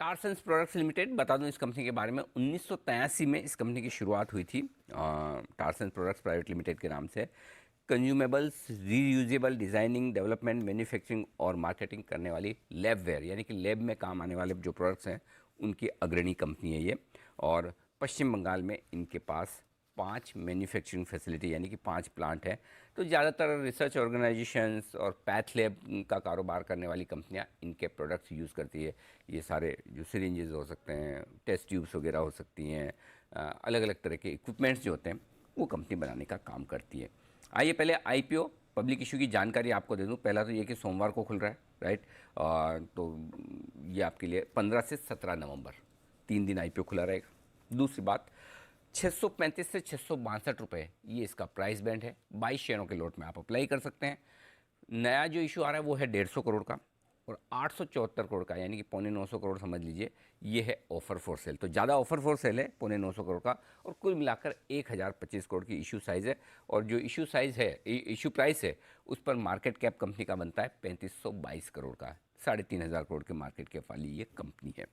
टारसेंस products limited, बता दूं इस कंपनी के बारे में, 1983 में इस कंपनी की शुरुआत हुई थी। टारसेंस प्रोडक्ट्स प्राइवेट लिमिटेड के नाम से consumables, reusable designing, development, manufacturing और मार्केटिंग करने वाली लैबवेयर यानी कि लैब में काम आने वाले जो प्रोडक्ट्स हैं उनकी अग्रणी कंपनी है ये। और पश्चिम बंगाल में इनके पास 5 मैन्युफैक्चरिंग फैसिलिटी यानी कि 5 प्लांट है। तो ज़्यादातर रिसर्च ऑर्गेनाइजेशंस और पैथ लैब का कारोबार करने वाली कंपनियां इनके प्रोडक्ट्स यूज़ करती है। ये सारे जो सिरिंजेस हो सकते हैं, टेस्ट ट्यूब्स वगैरह हो सकती हैं, अलग अलग तरह के इक्विपमेंट्स जो होते हैं वो कंपनी बनाने का काम करती है। आइए पहले आईपीओ पब्लिक इशू की जानकारी आपको दे दूं। पहला तो ये कि सोमवार को खुल रहा है, राइट। तो ये आपके लिए 15 से 17 नवंबर 3 दिन आईपीओ खुला रहेगा। दूसरी बात, 635 से 662 रुपये ये इसका प्राइस बैंड है। 22 शेयरों के लॉट में आप अप्लाई कर सकते हैं। नया जो इशू आ रहा है वो है 150 करोड़ का, और 874 करोड़ का यानी कि 925 करोड़ समझ लीजिए, ये है ऑफर फॉर सेल। तो ज़्यादा ऑफर फॉर सेल है 925 करोड़ का, और कुल मिलाकर 1025 करोड़ की इशू साइज़ है। और जो इशू साइज़ है, इशू प्राइस है, उस पर मार्केट कैप कंपनी का बनता है 3522 करोड़ का। 3500 करोड़ के मार्केट कैप वाली ये कंपनी है।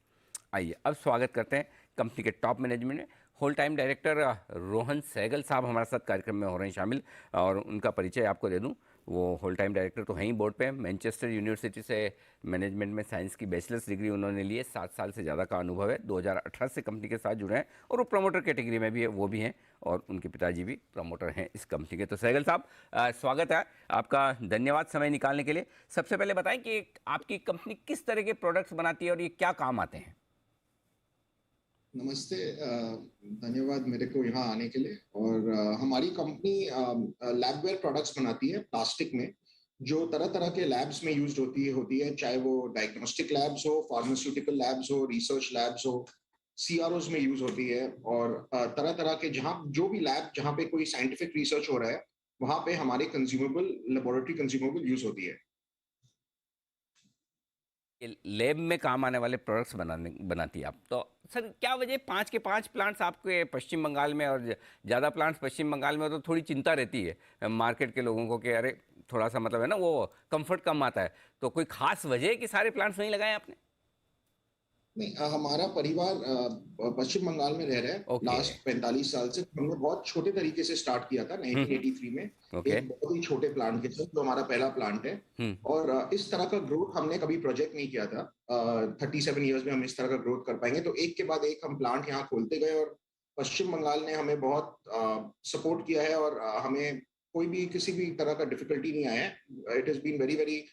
आइए अब स्वागत करते हैं कंपनी के टॉप मैनेजमेंट में। Whole time director Rohan Sehgal साहब हमारे साथ कार्यक्रम में हो रहे हैं शामिल, और उनका परिचय आपको दे दूं। वो होल टाइम डायरेक्टर तो हैं ही बोर्ड पे। मैनचेस्टर यूनिवर्सिटी से मैनेजमेंट में साइंस की बैचलर्स डिग्री उन्होंने ली है। 7 साल से ज़्यादा का अनुभव है। 2018 से कंपनी के साथ जुड़े हैं, और वो प्रमोटर कैटेगरी में भी है, वो भी हैं, और उनके पिताजी भी प्रमोटर हैं इस कंपनी के। तो सहगल साहब, स्वागत है आपका, धन्यवाद समय निकालने के लिए। सबसे पहले बताएं कि आपकी कंपनी किस तरह के प्रोडक्ट्स बनाती है और ये क्या काम आते हैं। नमस्ते। धन्यवाद मेरे को यहाँ आने के लिए। और हमारी कंपनी लैबवेयर प्रोडक्ट्स बनाती है प्लास्टिक में, जो तरह तरह के लैब्स में यूज होती है, चाहे वो डायग्नोस्टिक लैब्स हो, फार्मास्यूटिकल लैब्स हो, रिसर्च लैब्स हो, सीआरओज में यूज होती है। और तरह तरह के जहाँ जो भी लैब जहाँ पे कोई साइंटिफिक रिसर्च हो रहा है, वहां पे हमारे कंज्यूमेबल, लेबोरेटरी कंज्यूमेबल यूज होती है। लैब में काम आने वाले प्रोडक्ट्स बनाती है आप। तो सर क्या वजह 5 के 5 प्लांट्स आपके पश्चिम बंगाल में, और ज़्यादा प्लांट्स पश्चिम बंगाल में, तो थोड़ी चिंता रहती है मार्केट के लोगों को कि अरे थोड़ा सा मतलब है ना, वो कंफर्ट कम आता है। तो कोई खास वजह है कि सारे प्लांट्स नहीं लगाए आपने। नहीं, हमारा परिवार पश्चिम बंगाल में रह रहा है ओके। लास्ट 45 साल से। हमने बहुत छोटे तरीके से स्टार्ट किया था हम्म। 1983 में, ओके। एक बहुत ही छोटे प्लांट के साथ, जो हमारा पहला प्लांट है। हम्म। और इस तरह का ग्रोथ हमने कभी प्रोजेक्ट नहीं किया था। 37 ईयर्स में हम इस तरह का ग्रोथ कर पाएंगे, तो एक के बाद एक हम प्लांट यहाँ खोलते गए। और पश्चिम बंगाल ने हमें बहुत सपोर्ट किया है, और हमें कोई भी किसी भी तरह का डिफिकल्टी नहीं आया है। It has been very very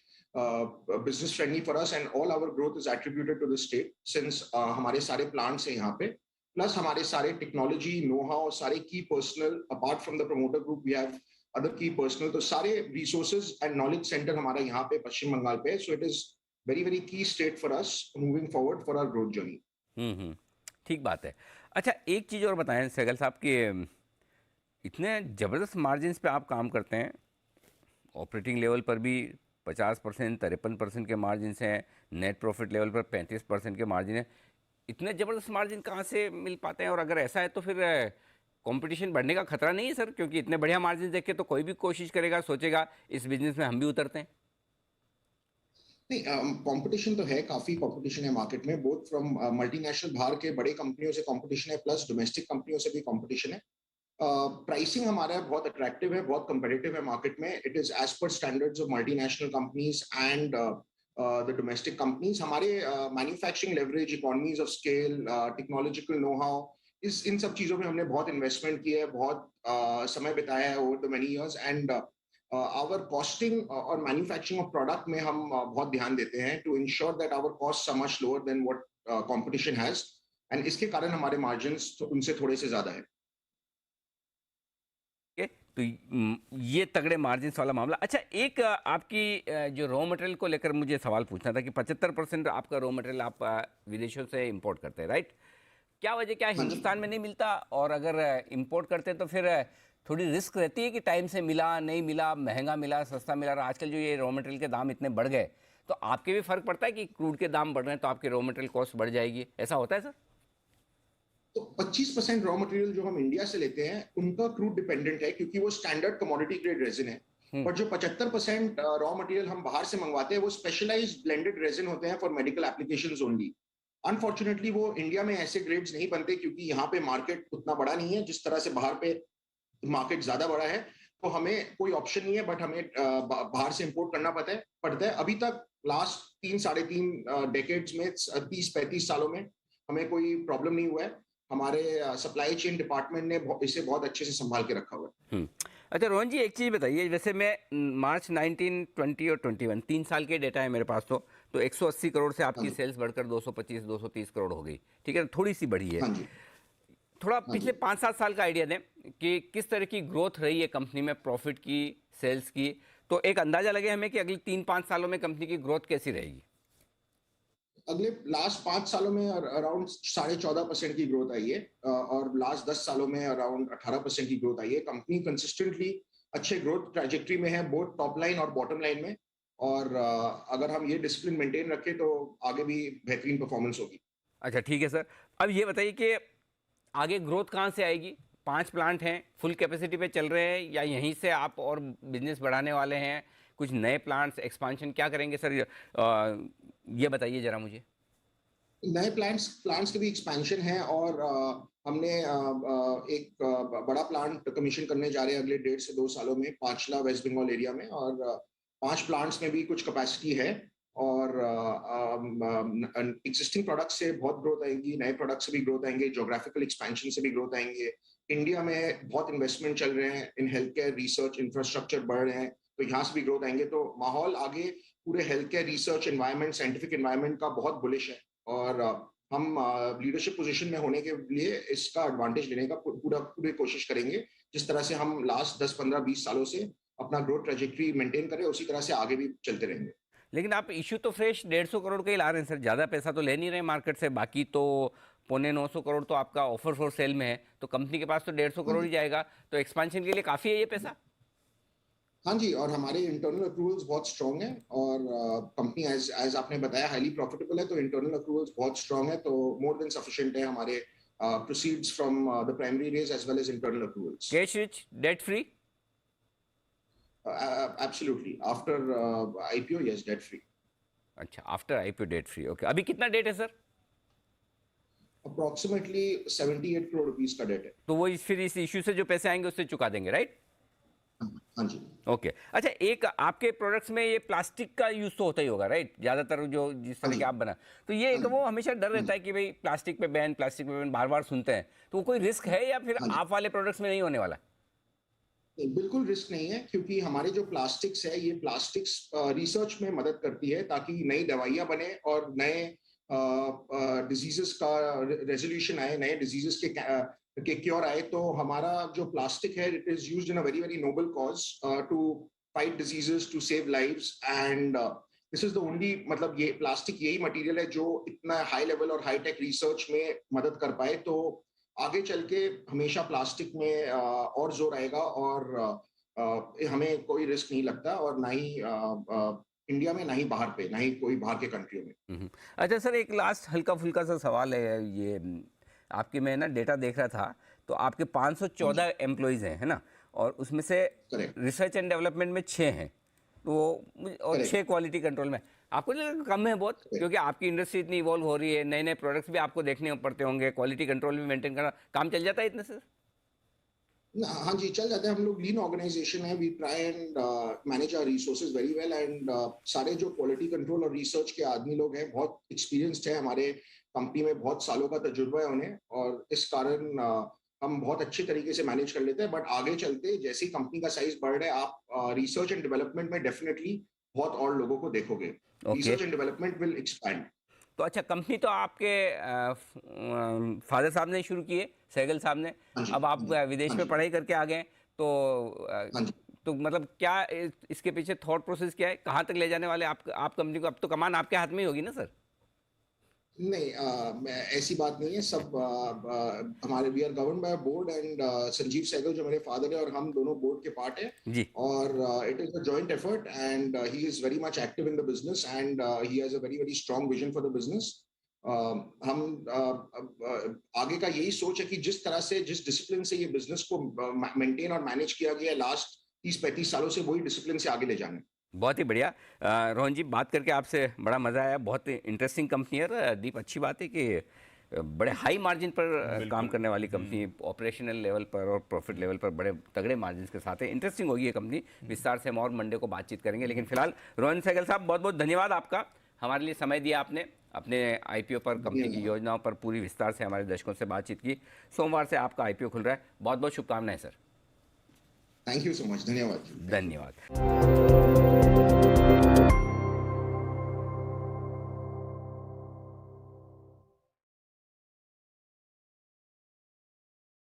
business friendly for us, and all our growth is attributed to the state, since हमारे सारे plants हैं यहाँ पे, प्लस हमारे सारे टेक्नोलॉजी, नो हाउ, सारे key personnel, apart from the promoter group we have other key personnel, तो सारे रिसोर्सेज एंड नॉलेज सेंटर हमारा यहाँ पे पश्चिम बंगाल पे है। So it is very very key state for us moving forward for our growth journey. Hmm. ठीक बात है। अच्छा, एक चीज़ और बताएं सहगल साहब कि इतने ज़बरदस्त मार्जिन्स पे आप काम करते हैं। ऑपरेटिंग लेवल पर भी 50%, 53% के मार्जिन हैं। नेट प्रॉफिट लेवल पर 35% के मार्जिन है। इतने ज़बरदस्त मार्जिन कहाँ से मिल पाते हैं? और अगर ऐसा है तो फिर कंपटीशन बढ़ने का खतरा नहीं है सर? क्योंकि इतने बढ़िया मार्जिन देख के तो कोई भी कोशिश करेगा, सोचेगा इस बिजनेस में हम भी उतरते हैं। नहीं, कंपटीशन तो है, काफी कंपटीशन है मार्केट में, बोथ फ्रॉम मल्टीनेशनल, बाहर के बड़े कंपनियों से कंपटीशन है, प्लस डोमेस्टिक कंपनियों से भी कंपटीशन है। प्राइसिंग हमारा बहुत अट्रैक्टिव है, बहुत कंपेटिटिव है मार्केट में। It is as per standards of multinational companies and the domestic companies. हमारे manufacturing leverage, economies of scale, technological know how, इस इन सब चीजों में हमने बहुत इन्वेस्टमेंट किया है, बहुत समय बिताया है over the many years. And our costing और मैन्युफैक्चरिंग ऑफ प्रोडक्ट में हम बहुत ध्यान देते हैं to ensure that our cost are much lower than what competition has. And इसके कारण हमारे मार्जिन उनसे थोड़े से ज्यादा है। के तो ये तगड़े मार्जिन वाला मामला। अच्छा, एक आपकी जो रॉ मटेरियल को लेकर मुझे सवाल पूछना था कि 75% आपका रॉ मटेरियल आप विदेशों से इंपोर्ट करते हैं, राइट? क्या वजह, क्या हाँ जी। हिंदुस्तान में नहीं मिलता? और अगर इंपोर्ट करते हैं तो फिर थोड़ी रिस्क रहती है कि टाइम से मिला नहीं मिला, महंगा मिला, सस्ता मिला। और आजकल जो ये रॉ मटेरियल के दाम इतने बढ़ गए, तो आपके भी फर्क पड़ता है कि क्रूड के दाम बढ़ रहे हैं तो आपके रॉ मटेरियल कॉस्ट बढ़ जाएगी, ऐसा होता है सर? तो 25% रॉ मटेरियल जो हम इंडिया से लेते हैं उनका क्रूड डिपेंडेंट है, क्योंकि वो स्टैंडर्ड कमोडिटी ग्रेड रेजिन है। हम्म। पर जो 75% रॉ मटेरियल हम बाहर से मंगवाते हैं, वो स्पेशलाइज्ड ब्लेंडेड रेजिन होते हैं for medical applications only. Unfortunately वो इंडिया में ऐसे ग्रेड्स नहीं बनते क्योंकि यहाँ पे मार्केट उतना बड़ा नहीं है जिस तरह से बाहर पे मार्केट ज्यादा बड़ा है। तो हमें कोई ऑप्शन नहीं है, बट हमें बाहर से इंपोर्ट करना पड़ता है। अभी तक लास्ट 3 साढ़े 3 डेकेड्स में 30 35 सालों में हमें कोई प्रॉब्लम नहीं हुआ है। हमारे सप्लाई चेन डिपार्टमेंट ने इसे बहुत अच्छे से संभाल के रखा हुआ है। अच्छा रोहन जी, एक चीज़ बताइए, वैसे मैं मार्च 19, 20 और 21 3 साल के डेटा है मेरे पास, तो 180 करोड़ से हाँ आपकी जी। सेल्स बढ़कर 225 230 करोड़ हो गई, ठीक है, थोड़ी सी बढ़ी है। हाँ जी। थोड़ा हाँ पिछले जी। 5-7 साल का आइडिया दें कि किस तरह की ग्रोथ रही है कंपनी में, प्रॉफिट की, सेल्स की, तो एक अंदाजा लगे हमें कि अगले 3-5 सालों में कंपनी की ग्रोथ कैसी रहेगी। अगले लास्ट 5 सालों में अराउंड 14.5% की ग्रोथ आई है, और लास्ट 10 सालों में अराउंड 18% की ग्रोथ आई है। कंपनी कंसिस्टेंटली अच्छे ग्रोथ ट्रैजेक्टरी में है, बोथ टॉप लाइन और बॉटम लाइन में। और अगर हम ये डिसिप्लिन मेंटेन रखें तो आगे भी बेहतरीन परफॉर्मेंस होगी। अच्छा ठीक है सर, अब ये बताइए कि आगे ग्रोथ कहाँ से आएगी। 5 प्लांट हैं, फुल कैपेसिटी पे चल रहे हैं, या यहीं से आप और बिजनेस बढ़ाने वाले हैं, कुछ नए प्लांट्स एक्सपांशन क्या करेंगे सर, ये बताइए ज़रा मुझे। नए प्लांट्स प्लांट्स के भी एक्सपेंशन है, और हमने एक बड़ा प्लांट कमीशन करने जा रहे हैं अगले 1.5 से 2 सालों में पांचला वेस्ट बंगाल एरिया में। और 5 प्लांट्स में भी कुछ कैपेसिटी है, और एग्जिस्टिंग प्रोडक्ट से बहुत ग्रोथ आएगी, नए प्रोडक्ट से भी ग्रोथ आएंगे, जोग्राफिकल एक्सपेंशन से भी ग्रोथ आएंगे। इंडिया में बहुत इन्वेस्टमेंट चल रहे हैं in health care, research infrastructure बढ़ रहे हैं, तो यहाँ से भी ग्रोथ आएंगे। तो माहौल आगे पूरे health care, research environment, scientific environment का बहुत बुलिश है। और हम लीडरशिप पोजीशन में होने के लिए इसका एडवांटेज लेने का पूरी कोशिश करेंगे। जिस तरह से हम लास्ट 10 15 20 सालों से अपना ग्रोथ ट्रेजेक्टरी मेंटेन करें, उसी तरह से आगे भी चलते रहेंगे। लेकिन आप इशू तो फ्रेश 150 करोड़ का ही ला रहे हैं सर, ज़्यादा पैसा तो ले नहीं रहे मार्केट से, बाकी तो 850 करोड़ तो आपका ऑफर फॉर सेल में है, तो कंपनी के पास तो 150 हाँ करोड़ जी। ही जाएगा, तो एक्सपांशन के लिए काफ़ी है ये पैसा। हाँ जी, और हमारे इंटरनल अप्रूवल्स बहुत स्ट्रांग है, और कंपनी एज एज आपने बताया हाईली प्रॉफिटेबल है, तो इंटरनल अप्रूवल्स बहुत स्ट्रांग है, तो मोर देन सफिशिएंट है हमारे proceeds from the primary raise as well as internal approvals. Cash rich, debt free. Absolutely, after IPO yes, debt free. अच्छा, after IPO debt free, okay. अभी कितना debt है sir. Approximately 78 crore rupees का debt है। तो वो फिर इस इशू से जो पैसे आएंगे उससे चुका देंगे, राइट। हाँ जी। ओके अच्छा, एक आपके प्रोडक्ट्स में ये प्लास्टिक का यूज तो होता ही होगा, राइट, ज़्यादातर जो जिस हाँ तरह जी। के आप बना, तो ये हाँ एक जी। वो हमेशा डर हाँ रहता जी। है कि भाई प्लास्टिक पे बैन बार बार सुनते हैं, तो वो कोई रिस्क है या फिर हाँ जी। आप वाले प्रोडक्ट्स में नहीं होने वाला। बिल्कुल रिस्क नहीं है, क्योंकि हमारे जो प्लास्टिक्स है, ये प्लास्टिक्स रिसर्च में मदद करती है ताकि नई दवाइयां बने और नए डिजीजेस का रेजोल्यूशन आए, नए डिजीजेस के क्योर आए। तो हमारा जो प्लास्टिक है, it is used in a very very noble cause to fight diseases, to save lives. And this is the only, मतलब ये प्लास्टिक यही मटेरियल है जो इतना हाई लेवल और हाई टेक रिसर्च में मदद कर पाए। तो आगे चल के हमेशा प्लास्टिक में और जोर आएगा, और हमें कोई रिस्क नहीं लगता, और ना ही इंडिया में, ना ही बाहर पे, ना ही कोई बाहर के कंट्रियों में। अच्छा सर, एक लास्ट हल्का फुल्का सा सवाल है ये, आपके मैं ना डेटा देख रहा था, तो आपके हाँ 514 जी। एम्प्लॉयज़ हैं, है ना, और उसमें से करेक्ट। रिसर्च एंड डेवलपमेंट में 6 हैं, तो और 6 करेक्ट। क्वालिटी कंट्रोल में। आपको नहीं लगा कम है बहुत, क्योंकि आपकी इंडस्ट्री इतनी इवॉल्व हो रही है, नए नए प्रोडक्ट्स भी आपको देखने पड़ते होंगे, क्वालिटी कंट्रोल भी मेंटेन करना, काम चल जाता है इतने से। हाँ जी, चल जाता है। हम लोग लीन ऑर्गेनाइजेशन है, we try and manage our resources very well. And सारे जो क्वालिटी कंट्रोल और रिसर्च के आदमी लोग हैं, बहुत एक्सपीरियंस्ड है, हमारे कंपनी में बहुत सालों का तजुर्बा है उन्हें, और इस कारण हम बहुत अच्छे तरीके से मैनेज कर लेते हैं। बट आगे चलते जैसे ही कंपनी का साइज बढ़ रहा है, आप रिसर्च एंड डेवलपमेंट में डेफिनेटली बहुत और लोगों को देखोगे। Okay. Research and development will expand. तो अच्छा, कंपनी तो आपके फादर साहब ने शुरू की है, सहगल साहब ने, हाँ जी। अब आप हाँ जी। विदेश हाँ में जी। पढ़ाई करके आ गए, तो हाँ जी। तो मतलब क्या इसके पीछे थॉट प्रोसेस क्या है, कहाँ तक ले जाने वाले आप कंपनी को, अब तो कमान आपके हाथ में ही होगी ना सर। नहीं, ऐसी बात नहीं है। सब हमारे, we are govern by board, and Sanjeev Sehgal जो मेरे फादर है और हम दोनों बोर्ड के पार्ट है। जी। और it is a joint effort, and he is very much active in the business, and he has a very very strong vision for the business. हम आगे का यही सोच है कि जिस तरह से, जिस डिसिप्लिन से ये बिजनेस को मेंटेन और मैनेज किया गया लास्ट 30 35 सालों से, वही डिसिप्लिन से आगे ले जाना है। बहुत ही बढ़िया। रोहन जी, बात करके आपसे बड़ा मज़ा आया। बहुत इंटरेस्टिंग कंपनी है। और दीप, अच्छी बात है कि बड़े हाई मार्जिन पर काम करने वाली कंपनी, ऑपरेशनल लेवल पर और प्रॉफिट लेवल पर बड़े तगड़े मार्जिन के साथ है। इंटरेस्टिंग होगी ये कंपनी, विस्तार से हम और मंडे को बातचीत करेंगे। लेकिन फिलहाल रोहन सहगल साहब, बहुत बहुत धन्यवाद आपका, हमारे लिए समय दिया आपने, अपने आईपीओ पर, कंपनी की योजनाओं पर पूरी विस्तार से हमारे दर्शकों से बातचीत की। सोमवार से आपका आईपीओ खुल रहा है, बहुत बहुत शुभकामनाएं sir. Thank you so much, धन्यवाद। धन्यवाद।